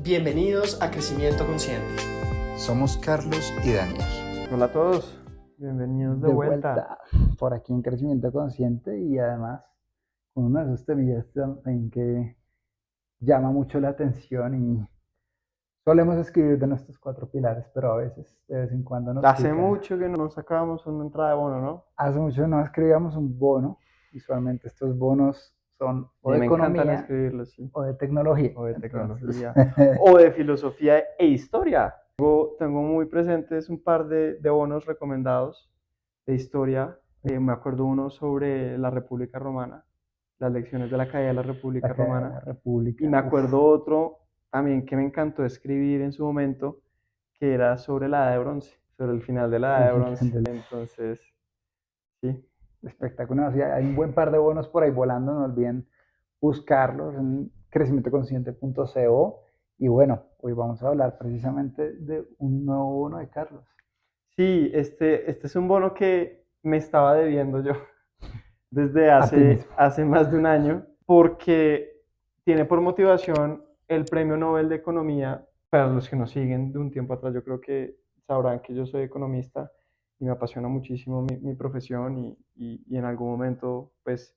Bienvenidos a Crecimiento Consciente. Somos Carlos y Daniel. Hola a todos, bienvenidos de vuelta. Por aquí en Crecimiento Consciente y además con uno de esos temillas también que llama mucho la atención y solemos escribir de nuestros 4 pilares, pero a veces, de vez en cuando nos Hace pica. mucho que no sacábamos una entrada de bono, ¿no? Hace mucho no escribíamos un bono. Usualmente estos bonos son o de me encantan economía escribirlos, sí. o de tecnología. O de tecnología, Entonces, o de filosofía e historia. Tengo muy presentes un par de bonos recomendados de historia. Me acuerdo uno sobre la República Romana, las lecciones de la caída de la República la caída de Romana. la República. Y me acuerdo otro también que me encantó escribir en su momento, que era sobre la Edad de Bronce, sobre el final de la Edad de Bronce. Entonces, sí. Espectacular. Sí, hay un buen par de bonos por ahí volando, no olviden buscarlos en crecimientoconsciente.co. Y bueno, hoy vamos a hablar precisamente de un nuevo bono de Carlos. Sí, este es un bono que me estaba debiendo yo desde hace más de un año, porque tiene por motivación el Premio Nobel de Economía. Para los que nos siguen de un tiempo atrás, yo creo que sabrán que yo soy economista y me apasiona muchísimo mi profesión y en algún momento pues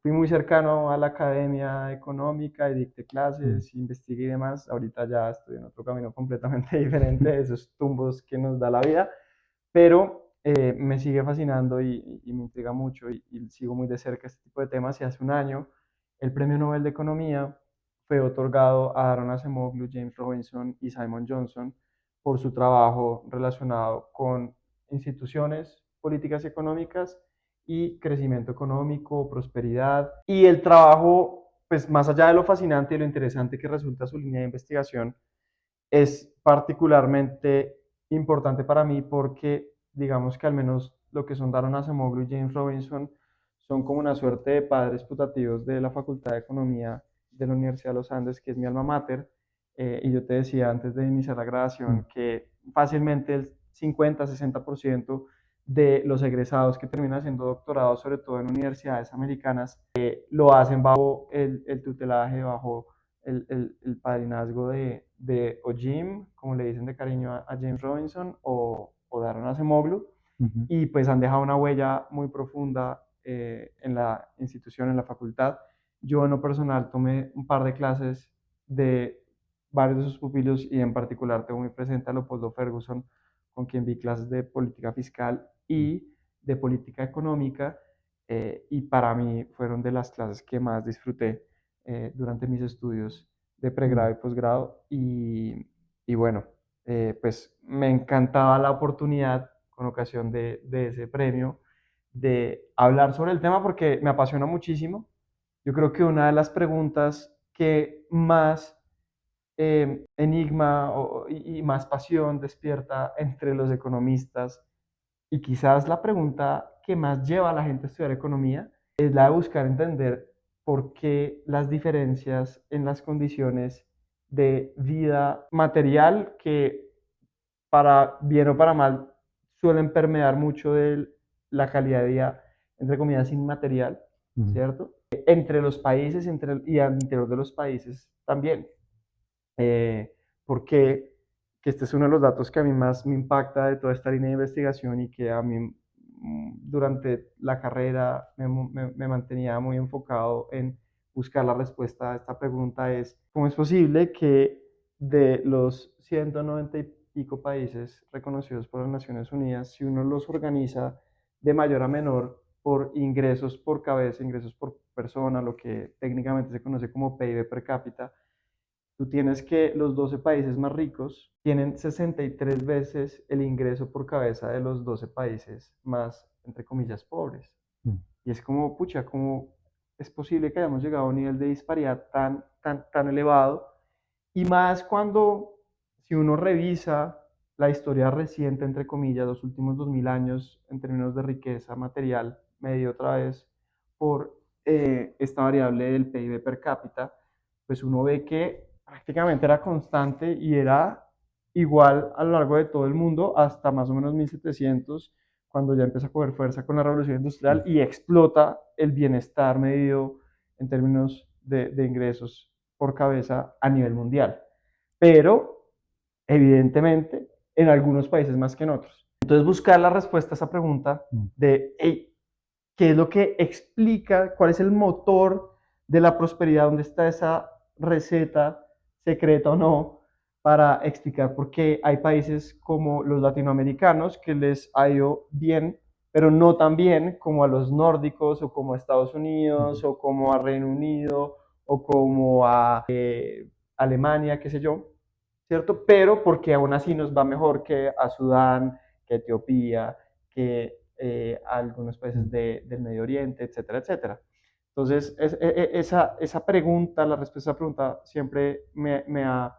fui muy cercano a la academia económica y dicté clases, investigué y demás. Ahorita ya estoy en otro camino completamente diferente de esos tumbos que nos da la vida, pero me sigue fascinando y me intriga mucho y sigo muy de cerca este tipo de temas. Y hace un año el Premio Nobel de Economía fue otorgado a Aaron Acemoglu, James Robinson y Simon Johnson por su trabajo relacionado con instituciones, políticas económicas y crecimiento económico, prosperidad. Y el trabajo, pues más allá de lo fascinante y lo interesante que resulta su línea de investigación, es particularmente importante para mí porque digamos que al menos lo que son Daron Acemoglu y James Robinson son como una suerte de padres putativos de la Facultad de Economía de la Universidad de los Andes, que es mi alma mater. Y yo te decía antes de iniciar la grabación que fácilmente el 50-60% de los egresados que terminan haciendo doctorados, sobre todo en universidades americanas, lo hacen bajo el tutelaje, bajo el padrinazgo de o Jim, como le dicen de cariño a James Robinson, o Daron Acemoglu, y pues han dejado una huella muy profunda en la institución, en la facultad. Yo en lo personal tomé un par de clases de varios de sus pupilos y en particular tengo muy presente a Leopoldo Ferguson, con quien vi clases de política fiscal y de política económica, y para mí fueron de las clases que más disfruté durante mis estudios de pregrado y posgrado. Y bueno, pues me encantaba la oportunidad con ocasión de ese premio de hablar sobre el tema porque me apasiona muchísimo. Yo creo que una de las preguntas que más enigma y más pasión despierta entre los economistas, y quizás la pregunta que más lleva a la gente a estudiar economía, es la de buscar entender por qué las diferencias en las condiciones de vida material, que para bien o para mal suelen permear mucho de la calidad de vida, entre comillas, inmaterial, ¿cierto? Entre los países y al interior de los países también. Porque que este es uno de los datos que a mí más me impacta de toda esta línea de investigación y que a mí durante la carrera me mantenía muy enfocado en buscar la respuesta a esta pregunta: es ¿cómo es posible que de los 190 y pico países reconocidos por las Naciones Unidas, si uno los organiza de mayor a menor por ingresos por cabeza, ingresos por persona, lo que técnicamente se conoce como PIB per cápita, tú tienes que los 12 países más ricos tienen 63 veces el ingreso por cabeza de los 12 países más, entre comillas, pobres? Y es como, pucha, ¿cómo es posible que hayamos llegado a un nivel de disparidad tan elevado? Y más cuando, si uno revisa la historia reciente, entre comillas, los últimos 2000 años en términos de riqueza material, medio otra vez por esta variable del PIB per cápita, pues uno ve que prácticamente era constante y era igual a lo largo de todo el mundo hasta más o menos 1700, cuando ya empieza a coger fuerza con la revolución industrial y explota el bienestar medido en términos de ingresos por cabeza a nivel mundial. pero evidentemente en algunos países más que en otros. Entonces buscar la respuesta a esa pregunta de, hey, ¿qué es lo que explica, cuál es el motor de la prosperidad, dónde está esa receta secreta o no, para explicar por qué hay países como los latinoamericanos que les ha ido bien, pero no tan bien como a los nórdicos o como a Estados Unidos o como a Reino Unido o como a Alemania, qué sé yo, ¿cierto? Pero porque aún así nos va mejor que a Sudán, que a Etiopía, que a algunos países del Medio Oriente, etcétera, etcétera. Entonces, esa pregunta, la respuesta a esa pregunta siempre me ha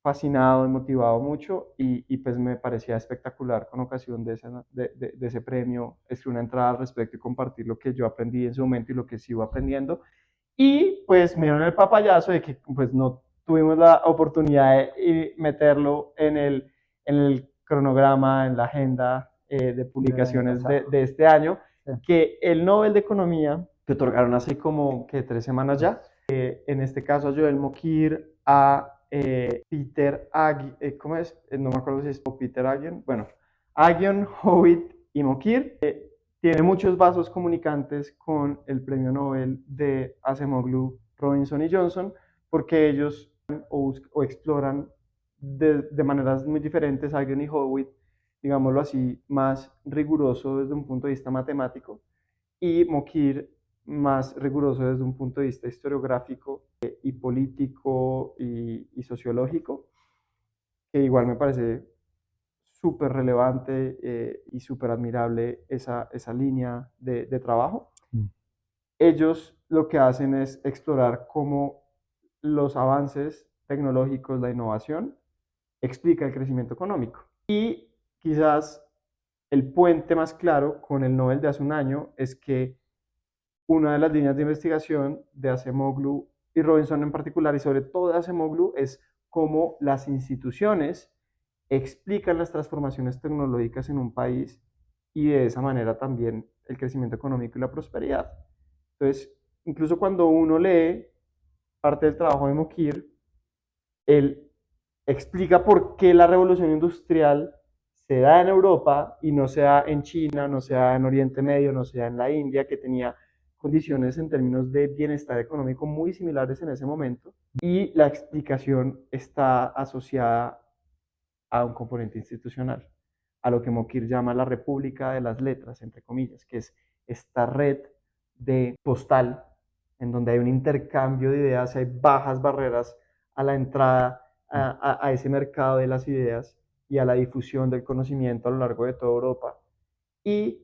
fascinado y motivado mucho y pues me parecía espectacular con ocasión de ese premio escribir una entrada al respecto y compartir lo que yo aprendí en ese momento y lo que sigo aprendiendo. Y pues me dieron el papayazo de que pues no tuvimos la oportunidad de meterlo en el cronograma, en la agenda de publicaciones de este año, Sí. que el Nobel de Economía, que otorgaron hace como que 3 semanas ya, en este caso a Joel Mokyr, a Peter Aggion, ¿cómo es? No me acuerdo si es Peter Aggion, bueno, Aggion, Howitt y Mokyr, tiene muchos vasos comunicantes con el premio Nobel de Acemoglu, Robinson y Johnson, porque ellos o exploran de maneras muy diferentes, Aggion y Howitt, digámoslo así, más riguroso desde un punto de vista matemático, y Mokyr más riguroso desde un punto de vista historiográfico y político y sociológico, que igual me parece súper relevante y súper admirable esa línea de trabajo. Ellos lo que hacen es explorar cómo los avances tecnológicos, la innovación, explica el crecimiento económico. Y quizás el puente más claro con el Nobel de hace un año es que una de las líneas de investigación de Acemoglu y Robinson en particular, y sobre todo de Acemoglu, es cómo las instituciones explican las transformaciones tecnológicas en un país y de esa manera también el crecimiento económico y la prosperidad. Entonces, incluso cuando uno lee parte del trabajo de Mokyr, él explica por qué la revolución industrial se da en Europa y no se da en China, no se da en Oriente Medio, no se da en la India, que tenía condiciones en términos de bienestar económico muy similares en ese momento. Y la explicación está asociada a un componente institucional, a lo que Mokyr llama la República de las Letras, entre comillas, que es esta red de postal en donde hay un intercambio de ideas, hay bajas barreras a la entrada a ese mercado de las ideas y a la difusión del conocimiento a lo largo de toda Europa. Y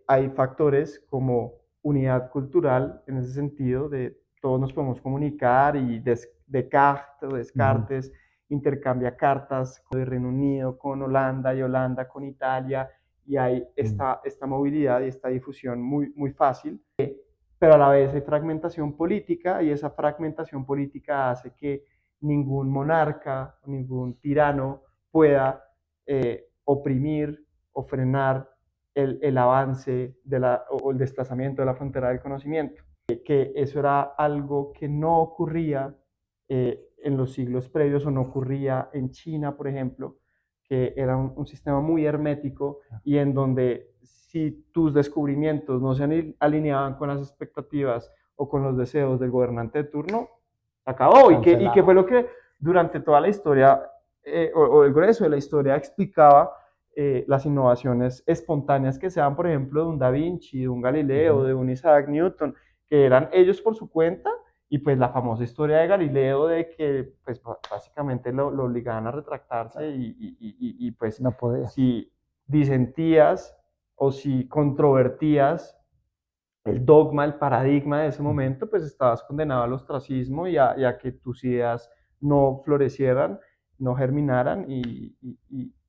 hay factores como unidad cultural, en ese sentido, de todos nos podemos comunicar y Descartes, Descartes intercambia cartas de Reino Unido con Holanda y Holanda con Italia, y hay esta movilidad y esta difusión muy, muy fácil, pero a la vez hay fragmentación política y esa fragmentación política hace que ningún monarca, ningún tirano pueda oprimir o frenar el avance o el desplazamiento de la frontera del conocimiento. Que eso era algo que no ocurría en los siglos previos o no ocurría en China, por ejemplo, que era un sistema muy hermético y en donde si tus descubrimientos no se alineaban con las expectativas o con los deseos del gobernante de turno, acabó. Y que fue lo que durante toda la historia, o el grueso de la historia, explicaba las innovaciones espontáneas que se dan, por ejemplo, de un Da Vinci, de un Galileo, de un Isaac Newton, que eran ellos por su cuenta, y pues la famosa historia de Galileo de que pues básicamente lo obligaban a retractarse y pues No podía. si disentías o si controvertías el dogma, el paradigma de ese momento, pues estabas condenado al ostracismo y a que tus ideas no florecieran, no germinaran y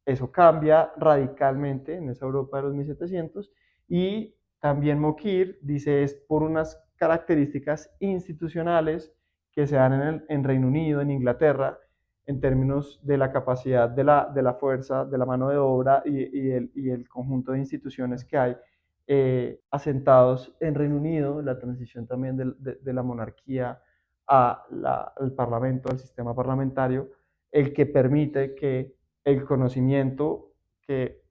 eso cambia radicalmente en esa Europa de los 1700 y también Mokyr dice es por unas características institucionales que se dan en Reino Unido, en Inglaterra, en términos de la capacidad de la fuerza, de la mano de obra y el conjunto de instituciones que hay asentados en Reino Unido, la transición también de la monarquía al parlamento, al sistema parlamentario, el que permite que el conocimiento que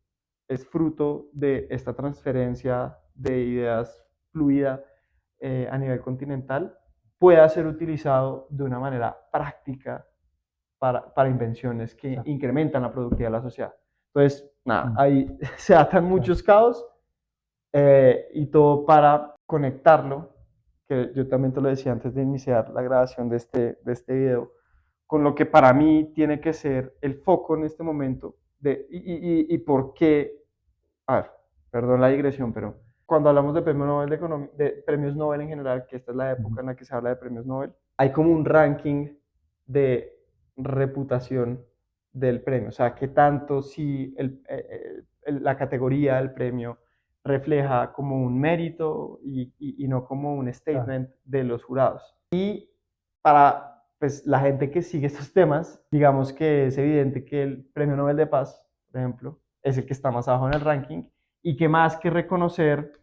es fruto de esta transferencia de ideas fluida a nivel continental pueda ser utilizado de una manera práctica para invenciones que incrementan la productividad de la sociedad. Entonces, nada, ahí se atan muchos cabos y todo para conectarlo, que yo también te lo decía antes de iniciar la grabación de este video, con lo que para mí tiene que ser el foco en este momento y por qué, a ver, perdón la digresión, pero cuando hablamos de premios Nobel de premios Nobel en general, que esta es la época en la que se habla de premios Nobel, hay como un ranking de reputación del premio, o sea, qué tanto si la categoría del premio refleja como un mérito y no como un statement de los jurados. Y para pues, la gente que sigue estos temas, digamos que es evidente que el Premio Nobel de Paz, por ejemplo, es el que está más abajo en el ranking y que más que reconocer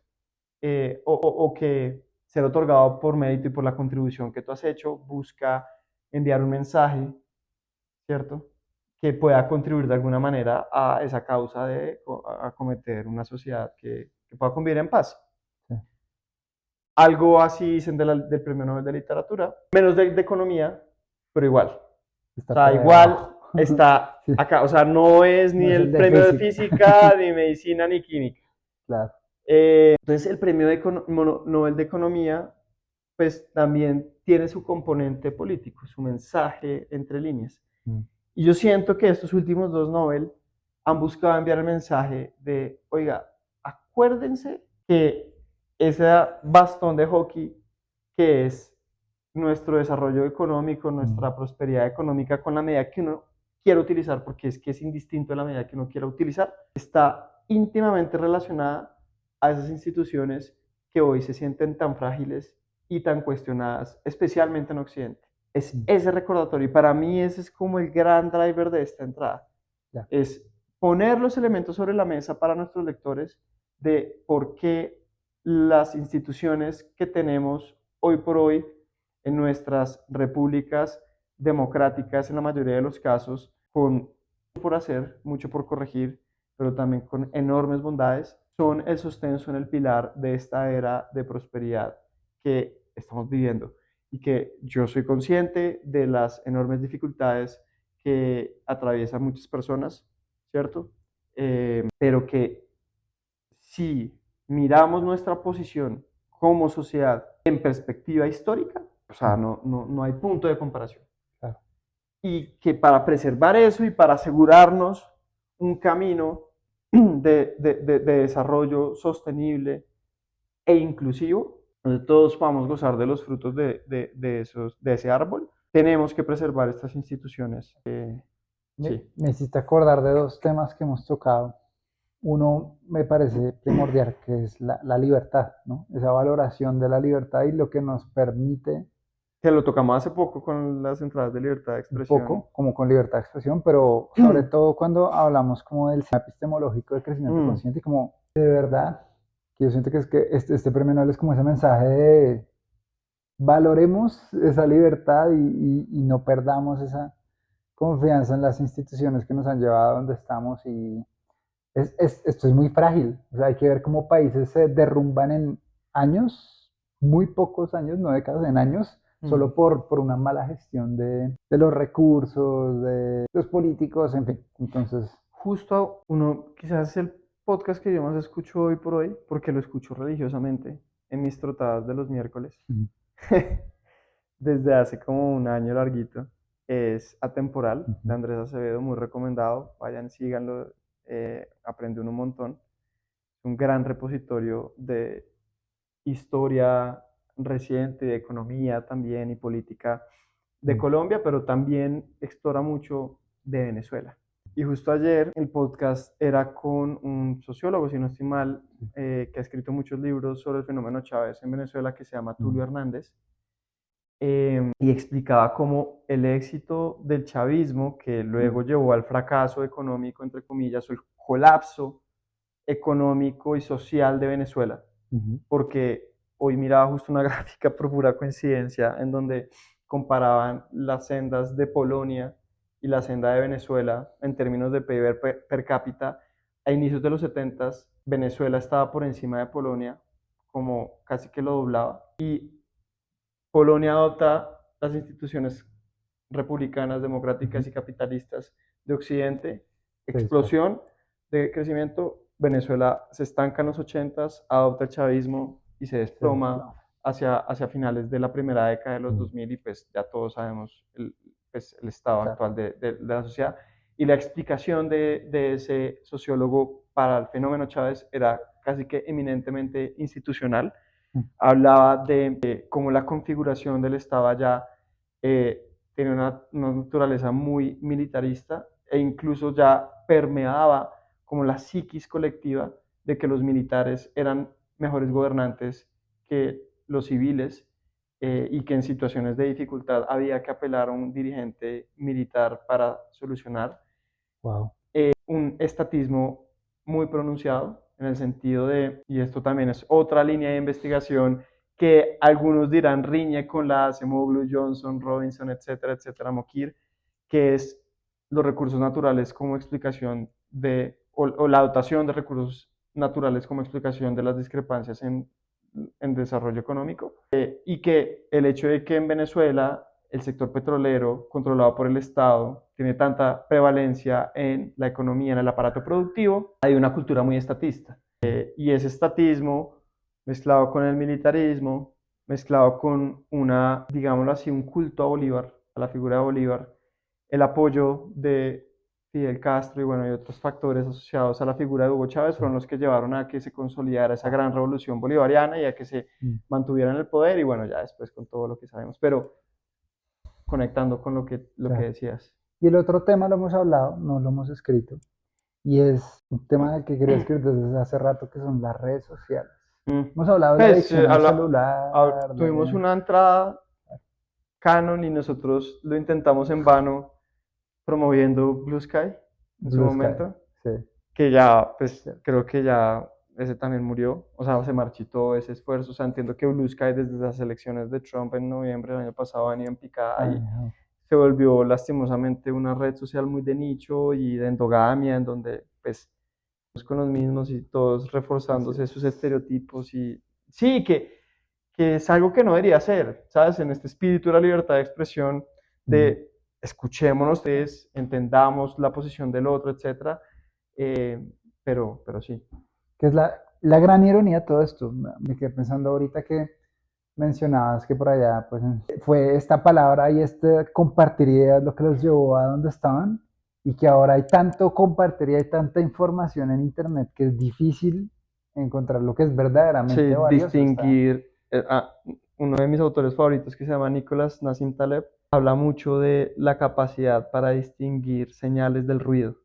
o que ser otorgado por mérito y por la contribución que tú has hecho, busca enviar un mensaje, ¿cierto? Que pueda contribuir de alguna manera a esa causa de acometer una sociedad que pueda convivir en paz. Sí. Algo así dicen del Premio Nobel de Literatura, menos de Economía, pero igual. Está O sea, igual está sí. acá, o sea, no es ni No es el el de premio de física. física, ni medicina, ni química. Claro. Entonces, el premio Nobel de Economía, pues también tiene su componente político, su mensaje entre líneas. Y yo siento que estos últimos dos Nobel han buscado enviar el mensaje de, oiga, acuérdense que ese bastón de hockey que es nuestro desarrollo económico, nuestra prosperidad económica con la medida que uno quiera utilizar, porque es que es indistinto de la medida que uno quiera utilizar, está íntimamente relacionada a esas instituciones que hoy se sienten tan frágiles y tan cuestionadas, especialmente en Occidente. Es ese recordatorio y para mí ese es como el gran driver de esta entrada. Es poner los elementos sobre la mesa para nuestros lectores de por qué las instituciones que tenemos hoy por hoy en nuestras repúblicas democráticas, en la mayoría de los casos, con mucho por hacer, mucho por corregir, pero también con enormes bondades, son el sostén, son el pilar de esta era de prosperidad que estamos viviendo y que yo soy consciente de las enormes dificultades que atraviesan muchas personas, ¿cierto? Pero que si miramos nuestra posición como sociedad en perspectiva histórica, o sea, no hay punto de comparación. Claro. Y que para preservar eso y para asegurarnos un camino de desarrollo sostenible e inclusivo, donde todos podamos gozar de los frutos de ese árbol, tenemos que preservar estas instituciones. Me hiciste acordar de dos temas que hemos tocado. Uno me parece primordial, que es la libertad, ¿no? Esa valoración de la libertad y lo que nos permite, Que lo tocamos hace poco con las entradas de libertad de un expresión. poco como con libertad de expresión, pero sobre todo cuando hablamos como del sistema epistemológico de crecimiento consciente y como de verdad, que yo siento que es que este premio Nobel es como ese mensaje de valoremos esa libertad y no perdamos esa confianza en las instituciones que nos han llevado a donde estamos y esto es muy frágil, o sea, hay que ver cómo países se derrumban en años, muy pocos años, no décadas, en años, solo por una mala gestión de los recursos, de los políticos, en fin. Entonces, justo uno, quizás es el podcast que yo más escucho hoy por hoy, porque lo escucho religiosamente en mis trotadas de los miércoles, desde hace como un año larguito, es Atemporal, de Andrés Acevedo, muy recomendado, vayan, síganlo, aprende uno un montón. Es un gran repositorio de historia reciente, de economía también y política de Colombia, pero también explora mucho de Venezuela. Y justo ayer el podcast era con un sociólogo, si no estoy mal, que ha escrito muchos libros sobre el fenómeno Chávez en Venezuela, que se llama Tulio Hernández, y explicaba cómo el éxito del chavismo, que luego llevó al fracaso económico, entre comillas, o el colapso económico y social de Venezuela, porque hoy miraba justo una gráfica por pura coincidencia en donde comparaban las sendas de Polonia y la senda de Venezuela en términos de PIB per cápita, a inicios de los 70 Venezuela estaba por encima de Polonia, como casi que lo doblaba, y Polonia adopta las instituciones republicanas, democráticas y capitalistas de Occidente, explosión de crecimiento, Venezuela se estanca en los 80s, adopta el chavismo y se desploma hacia finales de la primera década de los 2000 y pues ya todos sabemos el estado actual de la sociedad. Y la explicación de ese sociólogo para el fenómeno Chávez era casi que eminentemente institucional. Hablaba de cómo la configuración del Estado allá tenía una naturaleza muy militarista e incluso ya permeaba como la psiquis colectiva de que los militares eran mejores gobernantes que los civiles y que en situaciones de dificultad había que apelar a un dirigente militar para solucionar. Un estatismo muy pronunciado en el sentido de, y esto también es otra línea de investigación que algunos dirán riñe con la Acemoglu, Johnson, Robinson, etcétera, etcétera, Mokir, que es los recursos naturales como explicación de, o la dotación de recursos naturales como explicación de las discrepancias en desarrollo económico, y que el hecho de que en Venezuela el sector petrolero controlado por el Estado tiene tanta prevalencia en la economía, en el aparato productivo, hay una cultura muy estatista. Y ese estatismo, mezclado con el militarismo, mezclado con una, digámoslo así, un culto a Bolívar, a la figura de Bolívar, el apoyo de Fidel Castro y bueno, y otros factores asociados a la figura de Hugo Chávez fueron los que llevaron a que se consolidara esa gran revolución bolivariana y a que se mantuviera en el poder y bueno, ya después con todo lo que sabemos. Pero conectando con lo que decías. Y el otro tema lo hemos hablado, no lo hemos escrito, y es un tema del que quería escribir desde hace rato, que son las redes sociales. Hemos hablado de la adicción al celular. Tuvimos una entrada Canon y nosotros lo intentamos en vano promoviendo Blue Sky en su momento, que ya, pues creo que ya ese también murió, o sea, se marchitó ese esfuerzo, o sea, entiendo que Blue Sky desde las elecciones de Trump en noviembre del año pasado venía en picada y se volvió lastimosamente una red social muy de nicho y de endogamia, en donde pues con los mismos y todos reforzándose sus estereotipos y sí, que es algo que no debería ser, ¿sabes? En este espíritu de la libertad de expresión, de escuchémonos, ustedes, entendamos la posición del otro, etc. Pero sí. Que es la gran ironía de todo esto. Me quedé pensando ahorita que mencionabas que por allá pues, fue esta palabra y este compartir ideas lo que los llevó a donde estaban y que ahora hay tanto compartir y hay tanta información en internet que es difícil encontrar lo que es verdaderamente valioso. Distinguir. Uno de mis autores favoritos que se llama Nicholas Nassim Taleb habla mucho de la capacidad para distinguir señales del ruido.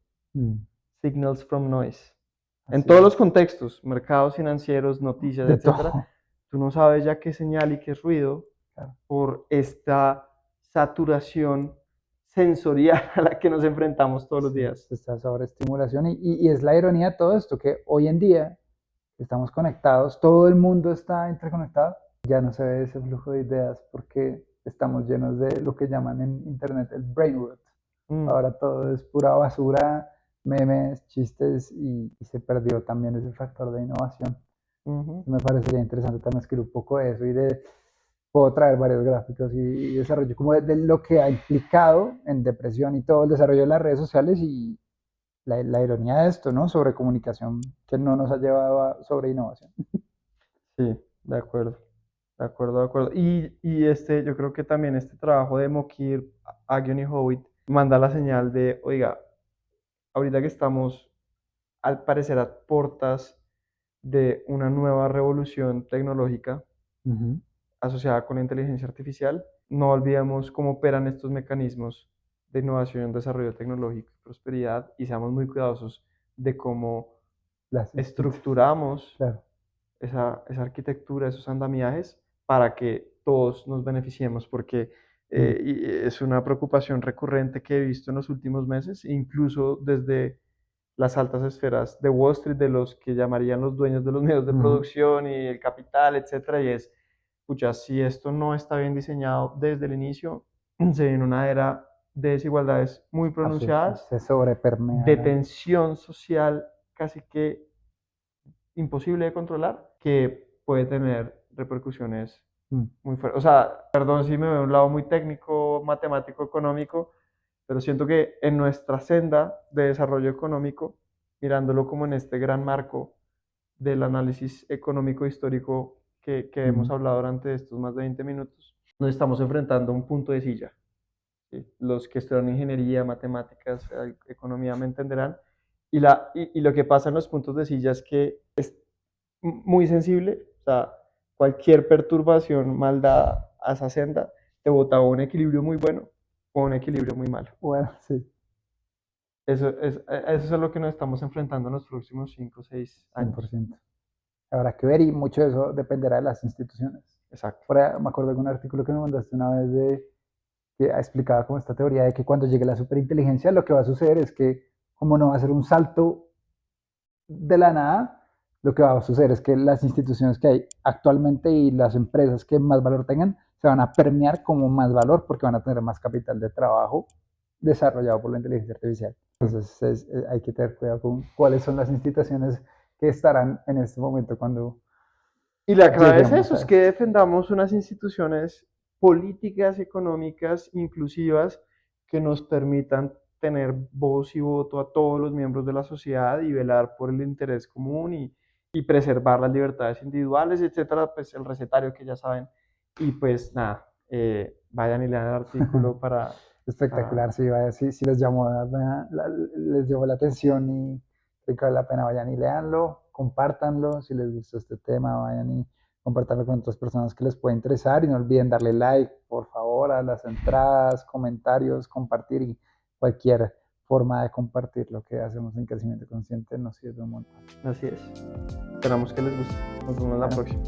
Signals from noise. En todos los contextos, mercados financieros, noticias, etcétera, tú no sabes ya qué señal y qué es ruido por esta saturación sensorial a la que nos enfrentamos todos los días. Esta sobreestimulación y es la ironía de todo esto, que hoy en día estamos conectados, todo el mundo está interconectado, ya no se ve ese flujo de ideas porque estamos llenos de lo que llaman en internet el brain rot. Ahora todo es pura basura, memes, chistes y se perdió también ese factor de innovación. Me parecería interesante también escribir un poco de eso y puedo traer varios gráficos y desarrollo como de lo que ha implicado en depresión y todo el desarrollo de las redes sociales y la ironía de esto, ¿no? Sobre comunicación que no nos ha llevado a sobre innovación. Sí, de acuerdo. Y yo creo que también este trabajo de Mokir, Aghion y Howitt manda la señal de, oiga, ahorita que estamos al parecer a puertas de una nueva revolución tecnológica asociada con la inteligencia artificial, no olvidemos cómo operan estos mecanismos de innovación, desarrollo tecnológico y prosperidad y seamos muy cuidadosos de cómo estructuramos esa arquitectura, esos andamiajes para que todos nos beneficiemos, porque es una preocupación recurrente que he visto en los últimos meses, incluso desde las altas esferas de Wall Street, de los que llamarían los dueños de los medios de producción y el capital, etcétera, y es, pucha, si esto no está bien diseñado desde el inicio, se viene una era de desigualdades muy pronunciadas, Se sobrepermea. de tensión social casi que imposible de controlar, que puede tener repercusiones muy fuertes. O sea, perdón si me veo a un lado muy técnico, matemático, económico, pero siento que en nuestra senda de desarrollo económico, mirándolo como en este gran marco del análisis económico histórico que hemos hablado durante estos más de 20 minutos, nos estamos enfrentando a un punto de silla. ¿Sí? Los que estudian ingeniería, matemáticas, economía me entenderán. Y lo que pasa en los puntos de silla es que es muy sensible, o sea, cualquier perturbación mal dada a esa senda te bota a un equilibrio muy bueno o un equilibrio muy malo. Bueno, sí. Eso es a lo que nos estamos enfrentando en los próximos 5 o 6 años. 100%. Habrá que ver y mucho de eso dependerá de las instituciones. Exacto. Por ahí, me acuerdo de un artículo que me mandaste una vez que explicaba como esta teoría de que cuando llegue la superinteligencia lo que va a suceder es que como no va a ser un salto de la nada, lo que va a suceder es que las instituciones que hay actualmente y las empresas que más valor tengan se van a permear como más valor porque van a tener más capital de trabajo desarrollado por la inteligencia artificial. Entonces hay que tener cuidado con cuáles son las instituciones que estarán en este momento cuando Y la clave es lleguemos eso, a es que esto. defendamos unas instituciones políticas, económicas, inclusivas, que nos permitan tener voz y voto a todos los miembros de la sociedad y velar por el interés común y preservar las libertades individuales, etcétera, pues el recetario que ya saben. Y pues nada, vayan y lean el artículo para... Espectacular, sí, vaya, si les llamó les llamó la atención y creo que vale la pena, vayan y leanlo, compártanlo, si les gustó este tema, vayan y compártanlo con otras personas que les pueda interesar y no olviden darle like, por favor, a las entradas, comentarios, compartir y cualquier forma de compartir lo que hacemos en Crecimiento Consciente nos sirve un montón. Así es. Esperamos que les guste. Nos vemos la próxima.